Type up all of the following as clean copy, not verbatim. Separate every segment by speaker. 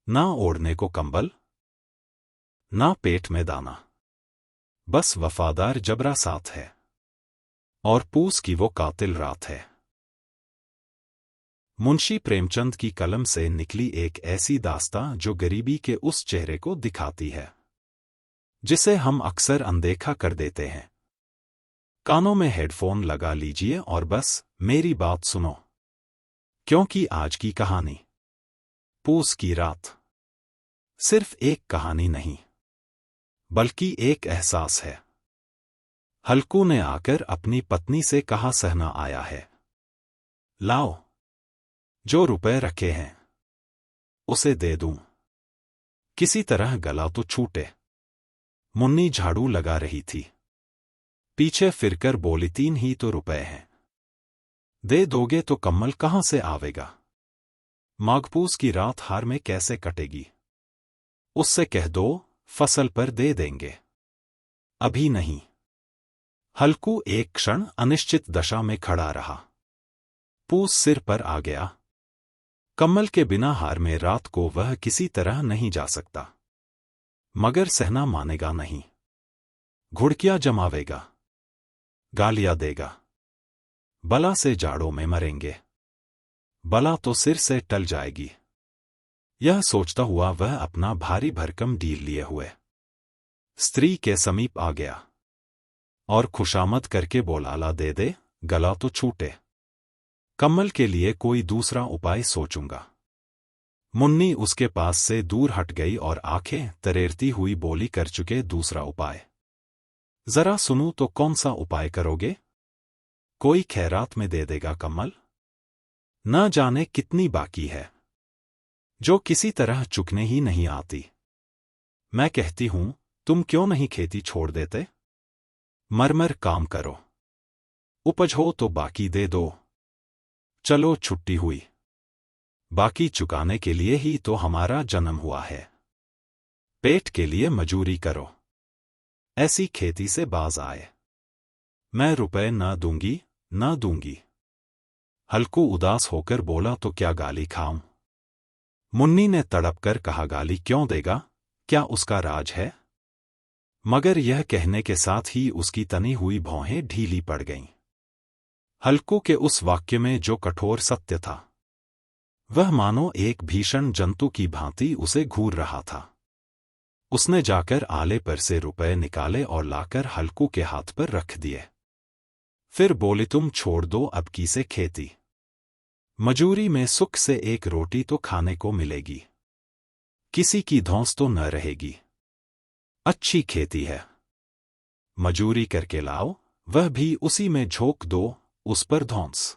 Speaker 1: ना ओढ़ने को कंबल, ना पेट में दाना, बस वफादार जबरा साथ है, और पूस की वो कातिल रात है। मुंशी प्रेमचंद की कलम से निकली एक ऐसी दास्तां जो गरीबी के उस चेहरे को दिखाती है जिसे हम अक्सर अनदेखा कर देते हैं। कानों में हेडफोन लगा लीजिए और बस मेरी बात सुनो, क्योंकि आज की कहानी पूस की रात सिर्फ एक कहानी नहीं, बल्कि एक एहसास है। हल्कू ने आकर अपनी पत्नी से कहा, सहना आया है, लाओ जो रुपए रखे हैं उसे दे दूं, किसी तरह गला तो छूटे। मुन्नी झाड़ू लगा रही थी, पीछे फिरकर बोली, 3 ही तो रुपए हैं, दे दोगे तो कम्मल कहां से आवेगा? माघपूस की रात हार में कैसे कटेगी? उससे कह दो फसल पर दे देंगे, अभी नहीं। हल्कू एक क्षण अनिश्चित दशा में खड़ा रहा। पूस सिर पर आ गया। कम्मल के बिना हार में रात को वह किसी तरह नहीं जा सकता, मगर सहना मानेगा नहीं। घुड़कियां जमावेगा, गालियां देगा, बला से जाड़ों में मरेंगे, बला तो सिर से टल जाएगी। यह सोचता हुआ वह अपना भारी भरकम डील लिए हुए स्त्री के समीप आ गया और खुशामद करके बोला, ला दे दे, गला तो छूटे, कम्मल के लिए कोई दूसरा उपाय सोचूंगा। मुन्नी उसके पास से दूर हट गई और आंखें तरेरती हुई बोली, कर चुके दूसरा उपाय, जरा सुनूं तो कौन सा उपाय करोगे? कोई खैरात में दे देगा कम्मल? न जाने कितनी बाकी है जो किसी तरह चुकने ही नहीं आती। मैं कहती हूं, तुम क्यों नहीं खेती छोड़ देते? मरमर काम करो, उपज हो तो बाकी दे दो। चलो छुट्टी हुई, बाकी चुकाने के लिए ही तो हमारा जन्म हुआ है। पेट के लिए मजूरी करो, ऐसी खेती से बाज आए। मैं रुपए न दूंगी, न दूंगी। हल्कू उदास होकर बोला, तो क्या गाली खाऊं? मुन्नी ने तड़प कर कहा, गाली क्यों देगा, क्या उसका राज है? मगर यह कहने के साथ ही उसकी तनी हुई भौहें ढीली पड़ गईं। हल्कू के उस वाक्य में जो कठोर सत्य था, वह मानो एक भीषण जंतु की भांति उसे घूर रहा था। उसने जाकर आले पर से रुपए निकाले और लाकर हल्कू के हाथ पर रख दिए। फिर बोली, तुम छोड़ दो अब की से खेती, मजूरी में सुख से एक रोटी तो खाने को मिलेगी, किसी की धौंस तो न रहेगी। अच्छी खेती है, मजूरी करके लाओ, वह भी उसी में झोंक दो, उस पर धौंस।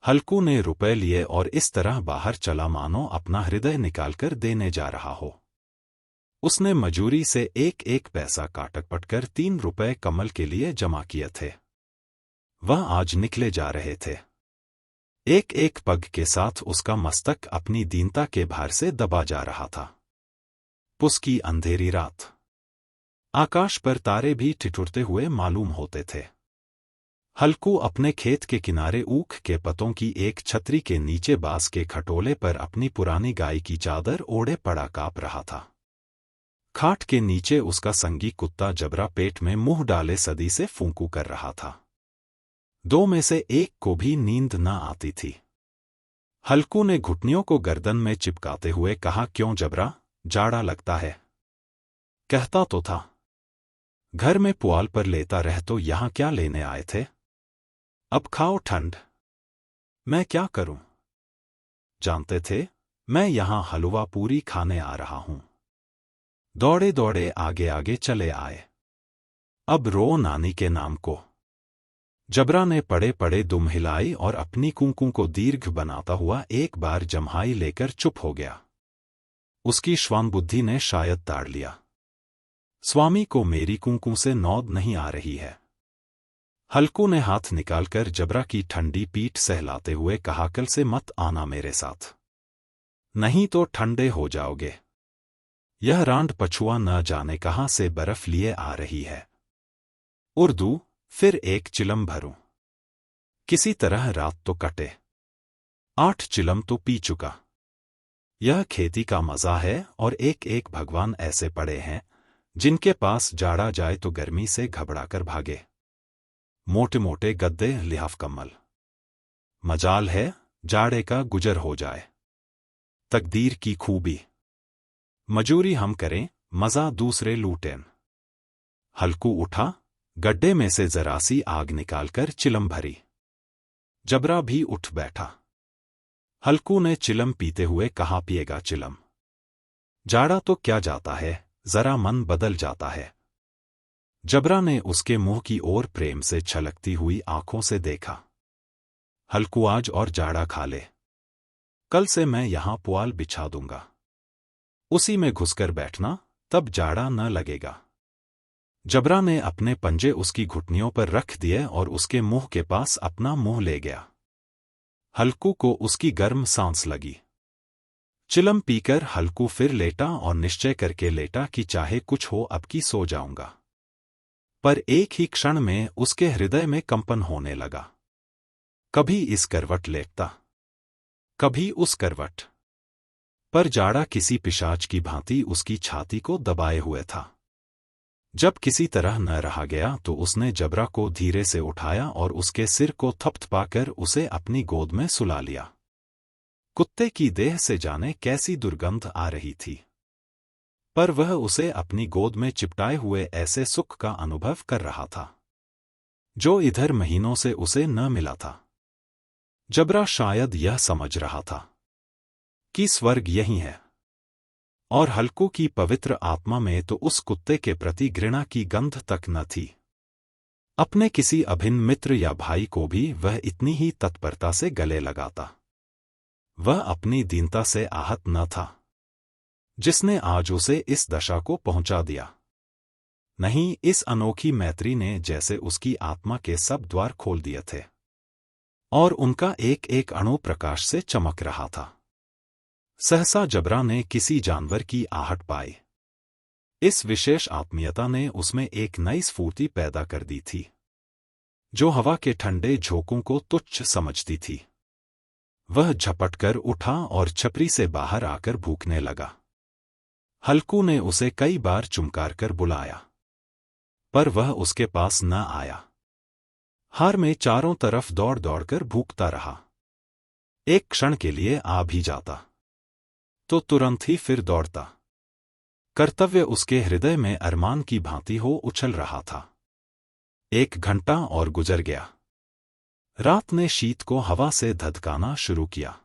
Speaker 1: हल्कू ने रुपए लिए और इस तरह बाहर चला मानो अपना हृदय निकालकर देने जा रहा हो। उसने मजूरी से एक एक पैसा काट पटकर 3 रुपए कमल के लिए जमा किए थे। वह आज निकले जा रहे थे। एक एक पग के साथ उसका मस्तक अपनी दीनता के भार से दबा जा रहा था। पुस की अंधेरी रात, आकाश पर तारे भी ठिठुरते हुए मालूम होते थे। हल्कू अपने खेत के किनारे ऊख के पतों की एक छतरी के नीचे बांस के खटोले पर अपनी पुरानी गाय की चादर ओढ़े पड़ा काँप रहा था। खाट के नीचे उसका संगी कुत्ता जबरा पेट में मुंह डाले सदी से फूंकू कर रहा था। 2 में से एक को भी नींद न आती थी। हल्कू ने घुटनियों को गर्दन में चिपकाते हुए कहा, क्यों जबरा, जाड़ा लगता है? कहता तो था, घर में पुआल पर लेता रह, तो यहां क्या लेने आए थे? अब खाओ ठंड। मैं क्या करूं? जानते थे मैं यहां हलवा पूरी खाने आ रहा हूं। दौड़े दौड़े आगे आगे चले आए। अब रो नानी के नाम को। जबरा ने पड़े पड़े दुम हिलाई और अपनी कूकू को दीर्घ बनाता हुआ एक बार जम्हाई लेकर चुप हो गया। उसकी श्वान बुद्धि ने शायद ताड़ लिया, स्वामी को मेरी कूकू से नौद नहीं आ रही है। हल्कू ने हाथ निकालकर जबरा की ठंडी पीठ सहलाते हुए कहा, कल से मत आना मेरे साथ, नहीं तो ठंडे हो जाओगे। यह रांड पछुआ न जाने कहां से बर्फ लिए आ रही है। उर्दू, फिर एक चिलम भरूं, किसी तरह रात तो कटे। 8 चिलम तो पी चुका। यह खेती का मजा है और एक एक भगवान ऐसे पड़े हैं जिनके पास जाड़ा जाए तो गर्मी से घबराकर भागे। मोटे मोटे गद्दे, लिहाफ कम्बल। मजाल है जाड़े का गुजर हो जाए। तकदीर की खूबी। मजूरी हम करें, मजा दूसरे लूटें। हल्कू उठा, गड्ढे में से जरा सी आग निकालकर चिलम भरी। जबरा भी उठ बैठा। हल्कू ने चिलम पीते हुए कहा, पिएगा चिलम? जाड़ा तो क्या जाता है, जरा मन बदल जाता है। जबरा ने उसके मुंह की ओर प्रेम से छलकती हुई आंखों से देखा। हल्कू, आज और जाड़ा खा ले। कल से मैं यहां पुआल बिछा दूंगा। उसी में घुसकर बैठना, तब जाड़ा न लगेगा। जबरा ने अपने पंजे उसकी घुटनियों पर रख दिए और उसके मुंह के पास अपना मुंह ले गया। हल्कू को उसकी गर्म सांस लगी। चिलम पीकर हल्कू फिर लेटा और निश्चय करके लेटा कि चाहे कुछ हो अब की सो जाऊंगा। पर एक ही क्षण में उसके हृदय में कंपन होने लगा। कभी इस करवट लेटता, कभी उस करवट। पर जाड़ा किसी पिशाच की भांति उसकी छाती को दबाए हुए था। जब किसी तरह न रहा गया तो उसने जबरा को धीरे से उठाया और उसके सिर को थपथपाकर उसे अपनी गोद में सुला लिया। कुत्ते की देह से जाने कैसी दुर्गंध आ रही थी, पर वह उसे अपनी गोद में चिपटाए हुए ऐसे सुख का अनुभव कर रहा था जो इधर महीनों से उसे न मिला था। जबरा शायद यह समझ रहा था कि स्वर्ग यही है, और हल्कू की पवित्र आत्मा में तो उस कुत्ते के प्रति घृणा की गंध तक न थी। अपने किसी अभिन्न मित्र या भाई को भी वह इतनी ही तत्परता से गले लगाता। वह अपनी दीनता से आहत न था, जिसने आज उसे इस दशा को पहुंचा दिया। नहीं, इस अनोखी मैत्री ने जैसे उसकी आत्मा के सब द्वार खोल दिए थे और उनका एक एक अणु प्रकाश से चमक रहा था। सहसा जबरा ने किसी जानवर की आहट पाई। इस विशेष आत्मीयता ने उसमें एक नई स्फूर्ति पैदा कर दी थी, जो हवा के ठंडे झोंकों को तुच्छ समझती थी। वह झपटकर उठा और छपरी से बाहर आकर भूखने लगा। हल्कू ने उसे कई बार चुमकार कर बुलाया, पर वह उसके पास न आया। हार में चारों तरफ दौड़ दौड़कर भूखता रहा। एक क्षण के लिए आ भी जाता तो तुरंत ही फिर दौड़ता। कर्तव्य उसके हृदय में अरमान की भांति हो उछल रहा था। 1 घंटा और गुजर गया। रात ने शीत को हवा से धधकाना शुरू किया।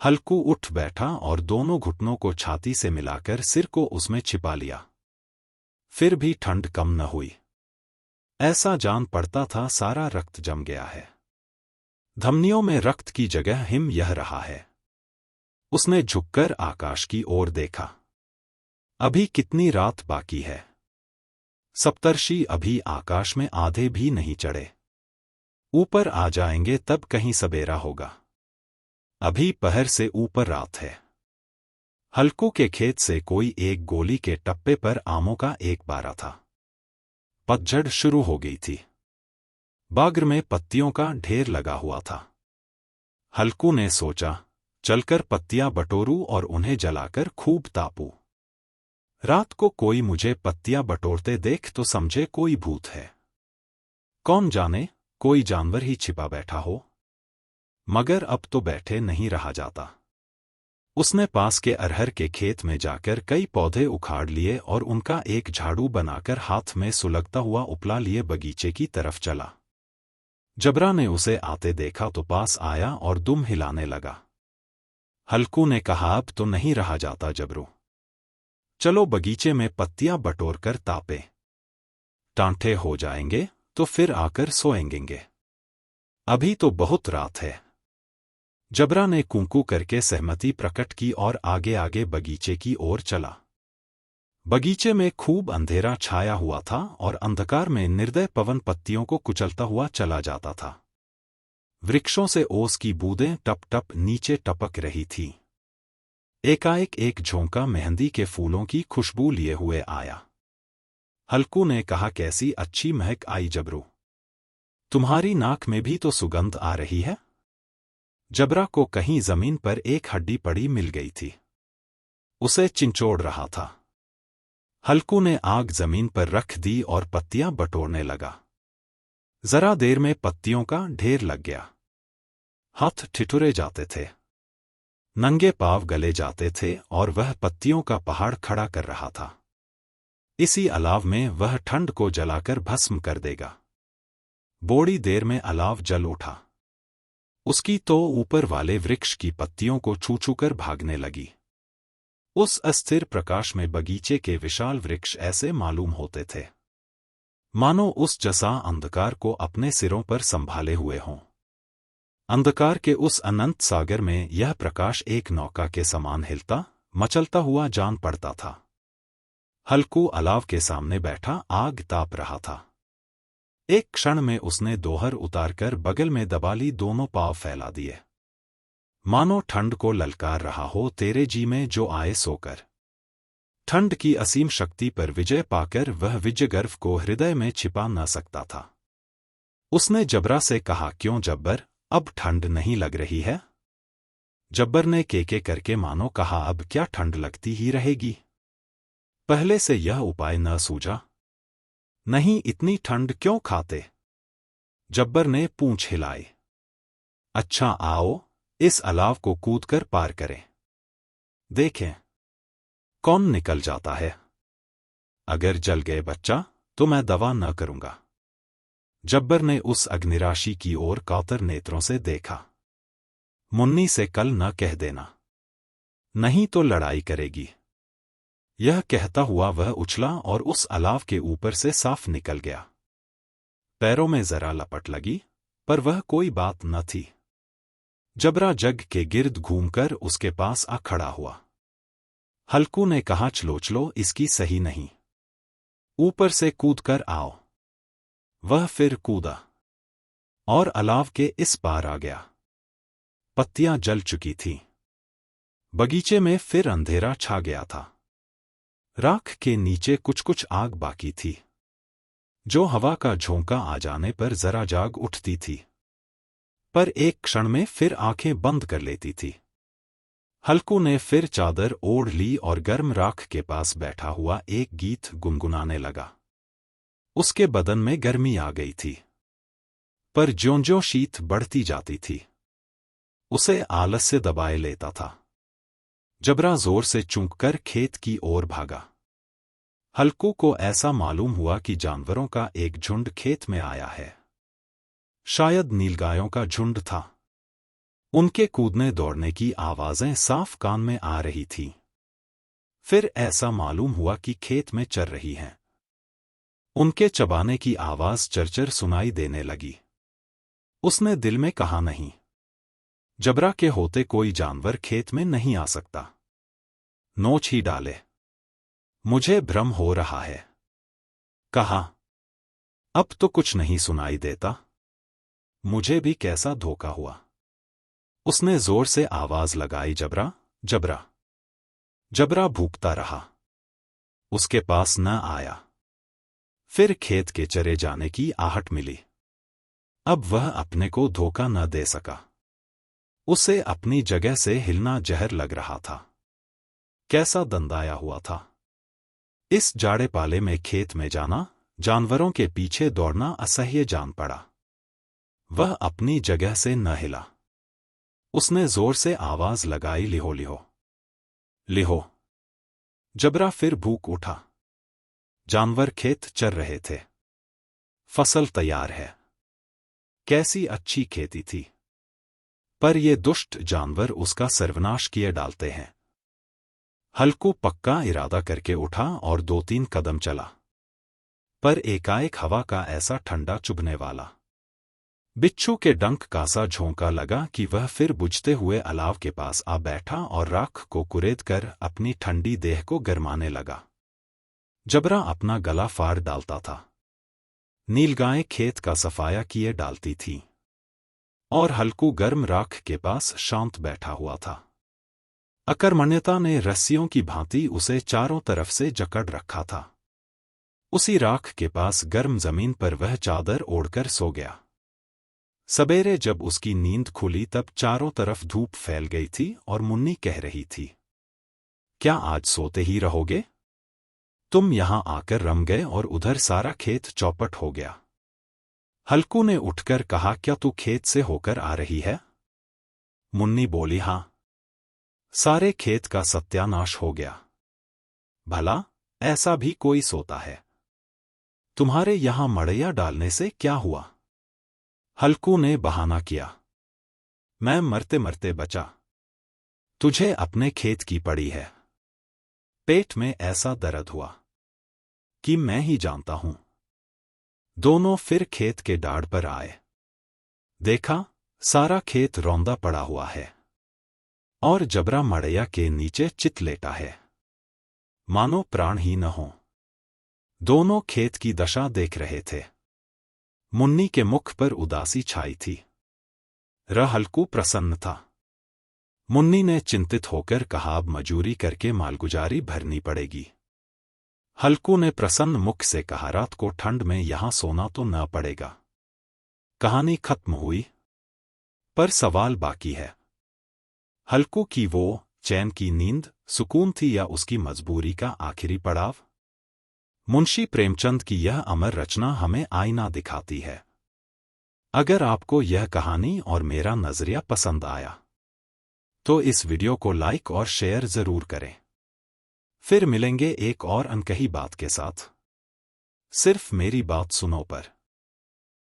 Speaker 1: हल्कू उठ बैठा और दोनों घुटनों को छाती से मिलाकर सिर को उसमें छिपा लिया। फिर भी ठंड कम न हुई। ऐसा जान पड़ता था सारा रक्त जम गया है। धमनियों में रक्त की जगह हिम यह रहा है। उसने झुककर आकाश की ओर देखा। अभी कितनी रात बाकी है। सप्तर्षि अभी आकाश में आधे भी नहीं चढ़े। ऊपर आ जाएंगे तब कहीं सबेरा होगा। अभी पहर से ऊपर रात है। हल्कू के खेत से कोई एक गोली के टप्पे पर आमों का एक बारा था। पतझड़ शुरू हो गई थी। बागर में पत्तियों का ढेर लगा हुआ था। हल्कू ने सोचा, चलकर पत्तियां बटोरूं और उन्हें जलाकर खूब तापूं। रात को कोई मुझे पत्तियां बटोरते देख तो समझे कोई भूत है। कौन जाने कोई जानवर ही छिपा बैठा हो। मगर अब तो बैठे नहीं रहा जाता। उसने पास के अरहर के खेत में जाकर कई पौधे उखाड़ लिए और उनका एक झाड़ू बनाकर हाथ में सुलगता हुआ उपला लिए बगीचे की तरफ चला। जबरा ने उसे आते देखा तो पास आया और दुम हिलाने लगा। हल्कू ने कहा, अब तो नहीं रहा जाता जबरू। चलो बगीचे में पत्तियां बटोर कर तापे। टांठे हो जाएंगे तो फिर आकर सोएंगे। अभी तो बहुत रात है। जबरा ने कूकू करके सहमति प्रकट की और आगे आगे बगीचे की ओर चला। बगीचे में खूब अंधेरा छाया हुआ था और अंधकार में निर्दय पवन पत्तियों को कुचलता हुआ चला जाता था। वृक्षों से ओस की बूंदें टप टप नीचे टपक रही थीं। एकाएक एक झोंका मेहंदी के फूलों की खुशबू लिए हुए आया। हल्कू ने कहा, कैसी अच्छी महक आई जबरू। तुम्हारी नाक में भी तो सुगंध आ रही है। जबरा को कहीं जमीन पर एक हड्डी पड़ी मिल गई थी। उसे चिंचोड़ रहा था। हल्कू ने आग जमीन पर रख दी और पत्तियां बटोरने लगा। जरा देर में पत्तियों का ढेर लग गया। हाथ ठिठुरे जाते थे, नंगे पांव गले जाते थे और वह पत्तियों का पहाड़ खड़ा कर रहा था। इसी अलाव में वह ठंड को जलाकर भस्म कर देगा। बड़ी देर में अलाव जल उठा। उसकी तो ऊपर वाले वृक्ष की पत्तियों को छू छू कर भागने लगी। उस अस्थिर प्रकाश में बगीचे के विशाल वृक्ष ऐसे मालूम होते थे मानो उस जसा अंधकार को अपने सिरों पर संभाले हुए हों। अंधकार के उस अनंत सागर में यह प्रकाश एक नौका के समान हिलता मचलता हुआ जान पड़ता था। हल्कू अलाव के सामने बैठा आग ताप रहा था। एक क्षण में उसने दोहर उतारकर बगल में दबा ली, दोनों पांव फैला दिए, मानो ठंड को ललकार रहा हो, तेरे जी में जो आए सोकर। ठंड की असीम शक्ति पर विजय पाकर वह विजय गर्व को हृदय में छिपा न सकता था। उसने जबरा से कहा, क्यों जब्बर, अब ठंड नहीं लग रही है? जब्बर ने केके करके मानो कहा, अब क्या ठंड लगती ही रहेगी? पहले से यह उपाय न सूझा? नहीं, इतनी ठंड क्यों खाते? जब्बर ने पूंछ हिलाई। अच्छा आओ, इस अलाव को कूदकर पार करें, देखें कौन निकल जाता है। अगर जल गए बच्चा तो मैं दवा न करूंगा। जब्बर ने उस अग्निराशि की ओर कातर नेत्रों से देखा। मुन्नी से कल न कह देना, नहीं तो लड़ाई करेगी। यह कहता हुआ वह उछला और उस अलाव के ऊपर से साफ निकल गया। पैरों में जरा लपट लगी, पर वह कोई बात न थी। जबरा जग के गिर्द घूमकर उसके पास आ खड़ा हुआ। हल्कू ने कहा, चलो चलो, इसकी सही नहीं, ऊपर से कूद कर आओ। वह फिर कूदा और अलाव के इस पार आ गया। पत्तियां जल चुकी थीं। बगीचे में फिर अंधेरा छा गया था। राख के नीचे कुछ कुछ आग बाकी थी, जो हवा का झोंका आ जाने पर जरा जाग उठती थी, पर एक क्षण में फिर आंखें बंद कर लेती थी। हल्कू ने फिर चादर ओढ़ ली और गर्म राख के पास बैठा हुआ एक गीत गुनगुनाने लगा। उसके बदन में गर्मी आ गई थी, पर ज्यों-ज्यों शीत बढ़ती जाती थी, उसे आलस्य दबाए लेता था। जबरा जोर से चूंककर खेत की ओर भागा। हल्कू को ऐसा मालूम हुआ कि जानवरों का एक झुंड खेत में आया है। शायद नीलगायों का झुंड था। उनके कूदने दौड़ने की आवाजें साफ कान में आ रही थीं। फिर ऐसा मालूम हुआ कि खेत में चर रही हैं। उनके चबाने की आवाज चरचर सुनाई देने लगी। उसने दिल में कहा, नहीं, जबरा के होते कोई जानवर खेत में नहीं आ सकता। नोच ही डाले, मुझे भ्रम हो रहा है। कहा, अब तो कुछ नहीं सुनाई देता। मुझे भी कैसा धोखा हुआ। उसने जोर से आवाज लगाई, जबरा, जबरा। जबरा भूखता रहा, उसके पास न आया। फिर खेत के चरे जाने की आहट मिली। अब वह अपने को धोखा न दे सका। उसे अपनी जगह से हिलना जहर लग रहा था। कैसा दंदाया हुआ था। इस जाड़े पाले में खेत में जाना, जानवरों के पीछे दौड़ना असह्य जान पड़ा। वह अपनी जगह से न हिला। उसने जोर से आवाज लगाई, लिहो लिहो लिहो। जबरा फिर भूख उठा। जानवर खेत चर रहे थे। फसल तैयार है। कैसी अच्छी खेती थी, पर ये दुष्ट जानवर उसका सर्वनाश किए डालते हैं। हल्कू पक्का इरादा करके उठा और 2-3 कदम चला, पर एकाएक हवा का ऐसा ठंडा चुभने वाला बिच्छू के डंक का सा झोंका लगा कि वह फिर बुझते हुए अलाव के पास आ बैठा और राख को कुरेद कर अपनी ठंडी देह को गरमाने लगा। जबरा अपना गला फाड़ डालता था। नीलगायें खेत का सफाया किए डालती थीं, और हल्कू गर्म राख के पास शांत बैठा हुआ था। अकर्मण्यता ने रस्सियों की भांति उसे चारों तरफ से जकड़ रखा था। उसी राख के पास गर्म जमीन पर वह चादर ओढ़कर सो गया। सवेरे जब उसकी नींद खुली तब चारों तरफ धूप फैल गई थी और मुन्नी कह रही थी, क्या आज सोते ही रहोगे? तुम यहां आकर रम गए और उधर सारा खेत चौपट हो गया। हल्कू ने उठकर कहा, क्या तू खेत से होकर आ रही है? मुन्नी बोली, हां। सारे खेत का सत्यानाश हो गया। भला ऐसा भी कोई सोता है? तुम्हारे यहां मड़ैया डालने से क्या हुआ? हल्कू ने बहाना किया, मैं मरते मरते बचा। तुझे अपने खेत की पड़ी है। पेट में ऐसा दर्द हुआ कि मैं ही जानता हूं। दोनों फिर खेत के डाढ़ पर आए। देखा, सारा खेत रौंदा पड़ा हुआ है और जबरा मड़ैया के नीचे चित लेटा है, मानो प्राण ही न हो। दोनों खेत की दशा देख रहे थे। मुन्नी के मुख पर उदासी छाई थी। हल्कू प्रसन्न था। मुन्नी ने चिंतित होकर कहा, अब मजूरी करके मालगुजारी भरनी पड़ेगी। हल्कू ने प्रसन्न मुख से कहा, रात को ठंड में यहां सोना तो न पड़ेगा। कहानी खत्म हुई, पर सवाल बाकी है। हल्कू की वो चैन की नींद सुकून थी या उसकी मजबूरी का आखिरी पड़ाव? मुंशी प्रेमचंद की यह अमर रचना हमें आईना दिखाती है। अगर आपको यह कहानी और मेरा नजरिया पसंद आया तो इस वीडियो को लाइक और शेयर जरूर करें। फिर मिलेंगे एक और अनकही बात के साथ, सिर्फ मेरी बात सुनो पर।